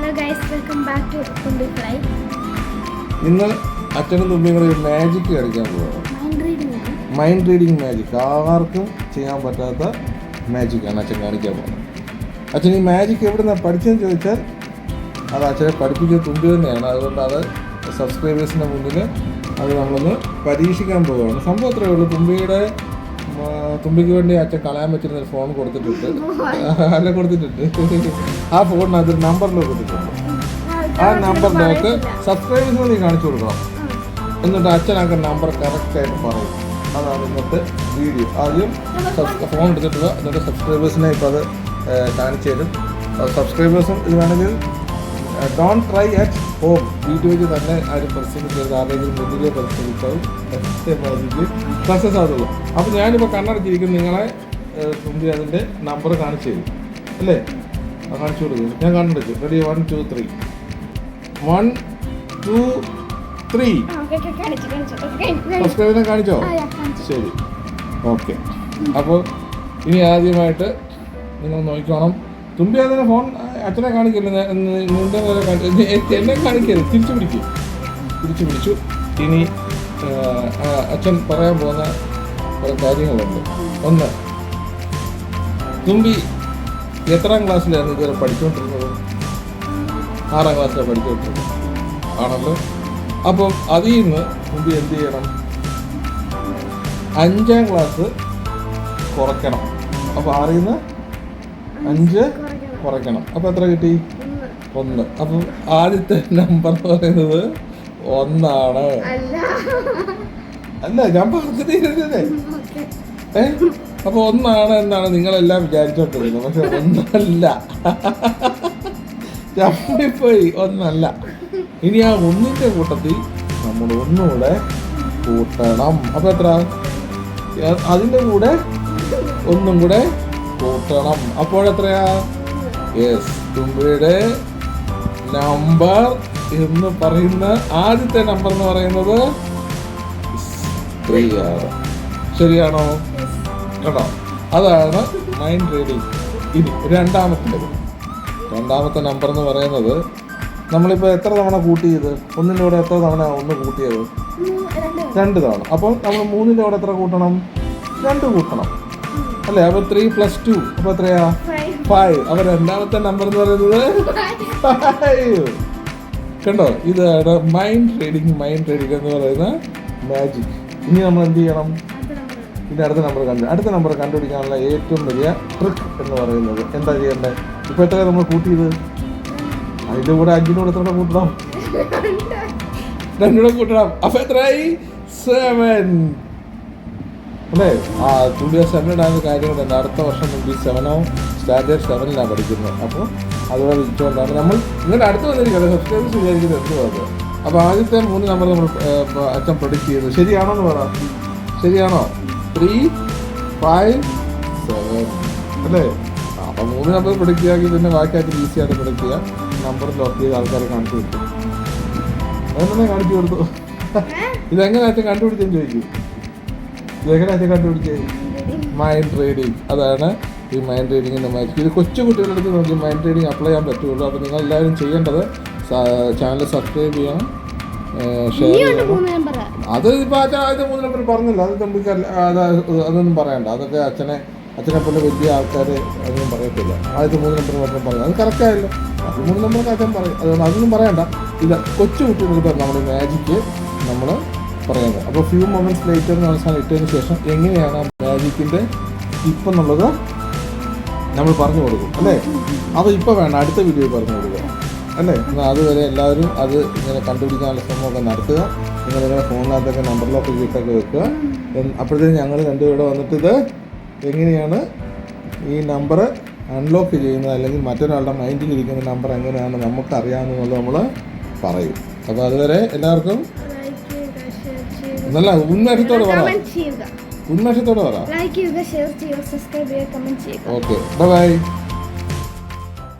Hello guys, welcome back to Thumbi fly. ഇന്ന് അച്ഛനും തുമ്പിയും കൂടെ ഒരു മാജിക് കളിക്കാൻ പോവാണ്. Mind reading magic. ആർക്കും ചെയ്യാൻ പറ്റാത്ത മാജിക്കാണ് അച്ഛൻ കാണിക്കാൻ പോകുന്നത്. അച്ഛൻ ഈ മാജിക് എവിടെ നിന്നാണ് പഠിച്ചതെന്ന് ചോദിച്ചാൽ അത് അച്ഛനെ പഠിപ്പിക്കുന്ന തുമ്പി തന്നെയാണ്. അതുകൊണ്ട് അത് സബ്സ്ക്രൈബേഴ്സിൻ്റെ മുന്നിൽ അത് നമ്മളൊന്ന് പരീക്ഷിക്കാൻ പോവുകയാണ്. സംഭവം അത്രയേ ഉള്ളൂ. തുമ്പിക്ക് വേണ്ടി അച്ഛൻ കളയാൻ പറ്റുന്ന ഒരു ഫോൺ കൊടുത്തിട്ടുണ്ട്. ആ ഫോണിനകത്ത് ഒരു നമ്പറിലേക്ക് കൊടുത്തിട്ടുണ്ട്. ആ നമ്പറിലേക്ക് സബ്സ്ക്രൈബേഴ്സിന് നീ കാണിച്ചു കൊടുക്കണം. എന്നിട്ട് അച്ഛനൊക്കെ നമ്പർ കറക്റ്റായിട്ട് പറയും. അതാണ് ഇന്നത്തെ വീഡിയോ. ആദ്യം ഫോൺ എടുത്തിട്ടുള്ള എന്നിട്ട് സബ്സ്ക്രൈബേഴ്സിനെ ഇപ്പോൾ അത് കാണിച്ചു തരും. സബ്സ്ക്രൈബേഴ്സും ഇത് വേണമെങ്കിൽ ഡോണ്ട് ട്രൈ അറ്റ് ഹോം വീഡിയോയിൽ തന്നെ ആരും പരിശ്രമിക്കരുത്. ആരെങ്കിലും മുന്നിലേ പരിശ്രമിച്ചാലും സക്സസ് ആകുള്ളൂ. അപ്പോൾ ഞാനിപ്പോൾ കണ്ണടച്ചിരിക്കും. നിങ്ങളെ തുമ്പി അതിൻ്റെ നമ്പർ കാണിച്ചു തരും അല്ലേ? കാണിച്ചു കൊടുക്കും. ഞാൻ കണ്ണടച്ചു. റെഡി? 1 2 3 1 2 3. സബ്സ്ക്രൈബിനെ കാണിച്ചോ? ശരി, ഓക്കെ. അപ്പോൾ ഇനി ആദ്യമായിട്ട് നിങ്ങൾ നോക്കിക്കോണം. തുമ്പി അതിനെ ഫോൺ അച്ഛനെ കാണിക്കില്ല, എന്നെ കാണിക്കരുത്. തിരിച്ചു പിടിച്ചു. ഇനി അച്ഛൻ പറയാൻ പോകുന്ന കുറേ കാര്യങ്ങളുണ്ട്. ഒന്ന്, തുമ്പി എത്രാം ക്ലാസ്സിലായിരുന്നു ഇതുവരെ പഠിച്ചുകൊണ്ടിരുന്നത്? 6ാം ക്ലാസ്സിലാണ് പഠിച്ചുകൊണ്ടിരുന്നത് ആണല്ലോ. അപ്പം അതിൽ നിന്ന് തുമ്പി എന്ത് ചെയ്യണം? 5ാം ക്ലാസ് കുറയ്ക്കണം. അപ്പോൾ 6ൽ നിന്ന് 5 കുറയ്ക്കണം. അപ്പോൾ എത്ര കിട്ടി? 1. അപ്പം ആദ്യത്തെ നമ്പർ എന്ന് പറയുന്നത് 1 അല്ല, ഞാൻ പറഞ്ഞു തീരുന്നതേ. അപ്പോൾ 1 എന്നാണ് നിങ്ങളെല്ലാം വിചാരിച്ചോണ്ടിരുന്നത്. പക്ഷെ 1 ചപ്പിപ്പോയി. 1 ഇനി ആ 1ന്റെ കൂട്ടത്തിൽ നമ്മൾ ഒന്നുകൂടെ കൂട്ടണം. അപ്പോൾ എത്ര? അതിൻ്റെ കൂടെ 1 കൂടെ കൂട്ടണം. അപ്പോഴെത്രയാ? യെസ്, തുമ്പിയുടെ നമ്പർ എന്ന് പറയുന്ന ആദ്യത്തെ നമ്പർ എന്ന് പറയുന്നത് 3 ആണ്. ശരിയാണോ? കേട്ടോ, അതാണ് മൈൻഡ് റീഡിങ്. ഇനി രണ്ടാമത്തെ നമ്പർ എന്ന് പറയുന്നത് നമ്മളിപ്പോൾ എത്ര തവണ കൂട്ടിയത്? 1ൻ്റെ കൂടെ എത്ര തവണ 1 കൂട്ടിയത്? 2 തവണ. അപ്പോൾ നമ്മൾ 3ൻ്റെ കൂടെ എത്ര കൂട്ടണം? 2 കൂട്ടണം അല്ലേ? അപ്പോൾ 3 + 2 അപ്പോൾ എത്രയാ? 5. അപ്പോൾ രണ്ടാമത്തെ നമ്പർ എന്ന് പറയുന്നത് 5. കണ്ടോ, ഇതാണ് മൈൻഡ് റീഡിങ് എന്ന് പറയുന്ന മാജിക്. ഇനി നമ്മൾ എന്ത് ചെയ്യണം? ഇനി അടുത്ത നമ്പർ കണ്ടുപിടിക്കാനുള്ള ഏറ്റവും വലിയ ട്രിക്ക് എന്ന് പറയുന്നത് എന്താ ചെയ്യേണ്ടത്? ഇപ്പോൾ എത്ര നമ്മൾ കൂട്ടിയത്? അതിൻ്റെ കൂടെ 5-നോട് എത്ര കൂട്ടണം? 2 കൂട്ടണം. അപ്പോൾ എത്രയായി? 7 അല്ലേ? തുമ്പി 7 ഇടാനുള്ള കാര്യങ്ങളുണ്ട്. അടുത്ത വർഷം തുമ്പി സ്റ്റാൻഡേർഡ് 7ലാണ് പഠിക്കുന്നത്. അപ്പോൾ അതുപോലെ വിളിച്ചുകൊണ്ടാണ് നമ്മൾ ഇങ്ങോട്ട് അടുത്ത് വന്നിരിക്കുന്നത്. സബ്സ്ക്രൈബേഴ്സ് വിചാരിക്കുന്നത് എന്ത് പറയുന്നത്. അപ്പോൾ ആദ്യത്തെ 3 നമ്പർ നമ്മൾ അച്ഛൻ പ്രൊഡിക്റ്റ് ചെയ്തു. ശരിയാണോ എന്ന് പറ. ശരിയാണോ? 3 5 7 അല്ലേ? അപ്പോൾ 3 നമ്പർ പ്രൊഡിക്റ്റ് ചെയ്യാമെങ്കിൽ പിന്നെ ബാക്കിയായിട്ട് ഈസി ആയിട്ട് പ്രൊഡിക്റ്റ് ചെയ്യാം. നമ്പർ ലോക്ക് ചെയ്ത് ആൾക്കാരെ കാണിച്ചു കൊടുത്തു. അതെന്നെ കാണിച്ചു കൊടുത്തു. ഇതെങ്ങനെ അച്ഛൻ കണ്ടുപിടിച്ചെന്ന് ചോദിക്കും. ഇതെങ്ങനെ അച്ഛൻ കണ്ടുപിടിച്ചേ? Mind reading. അതാണ് ഈ മൈൻഡ് റീഡിങ്ങിൻ്റെ മാജിക്. ഇത് കൊച്ചു കുട്ടികളെടുത്ത് നോക്കി മൈൻഡ് റീഡിങ് അപ്ലൈ ചെയ്യാൻ പറ്റുള്ളൂ. അപ്പോൾ നിങ്ങളെല്ലാവരും ചെയ്യേണ്ടത് ചാനൽ സബ്സ്ക്രൈബ് ചെയ്യണം, ഷെയർ ചെയ്യണം. അത് ഇപ്പോൾ ആദ്യത്തെ 3 നമ്പർ പറഞ്ഞില്ല. അത് നമുക്ക് അതൊന്നും പറയണ്ട. അതൊക്കെ അച്ഛനെ പോലെ വലിയ ആൾക്കാർ അതൊന്നും പറയത്തില്ല. ആദ്യത്തെ 3 നമ്പർ മാത്രം പറയും. അത് കറക്റ്റായല്ലോ. അത് 3 നമ്പറൊക്കെ അച്ഛൻ പറയും. അതുകൊണ്ട് അതൊന്നും പറയണ്ട. ഇത് കൊച്ചു കുട്ടികൾക്ക് നമ്മുടെ മാജിക്ക് നമ്മൾ പറയുന്നത്. അപ്പോൾ ഫ്യൂ മൊമെൻറ്റ്സ് ലേറ്റർ എന്ന് അവസാനം ഇട്ടതിന് ശേഷം എങ്ങനെയാണ് മാജിക്കിൻ്റെ ടിപ്പ് എന്നുള്ളത് നമ്മൾ പറഞ്ഞു കൊടുക്കും അല്ലേ? അത് ഇപ്പോൾ വേണ്ട, അടുത്ത വീഡിയോയിൽ പറഞ്ഞു കൊടുക്കുക അല്ലേ? എന്നാൽ അതുവരെ എല്ലാവരും അത് ഇങ്ങനെ കണ്ടുപിടിക്കാനുള്ള ശ്രമമൊക്കെ നടത്തുക. നിങ്ങളിങ്ങനെ ഫോണിനകത്തൊക്കെ നമ്പറിലൊക്കെ ഇട്ടൊക്കെ വെക്കുക. അപ്പോഴത്തേക്കും ഞങ്ങൾ രണ്ടുപേരുടെ വന്നിട്ട് ഇത് എങ്ങനെയാണ് ഈ നമ്പർ അൺലോക്ക് ചെയ്യുന്നത്, അല്ലെങ്കിൽ മറ്റൊരാളുടെ മൈൻഡിൽ ഇരിക്കുന്ന നമ്പർ എങ്ങനെയാണ് നമുക്കറിയാമെന്നുള്ളത് നമ്മൾ പറയും. അപ്പോൾ അതുവരെ എല്ലാവർക്കും നല്ല ഉന്മേഷത്തോടെ പറ. ലൈക്ക് ചെയ്യുക, ഷെയർ ചെയ്യുക, സബ്സ്ക്രൈബ് ചെയ്യുക, കമന്റ് ചെയ്യുക. Okay, by.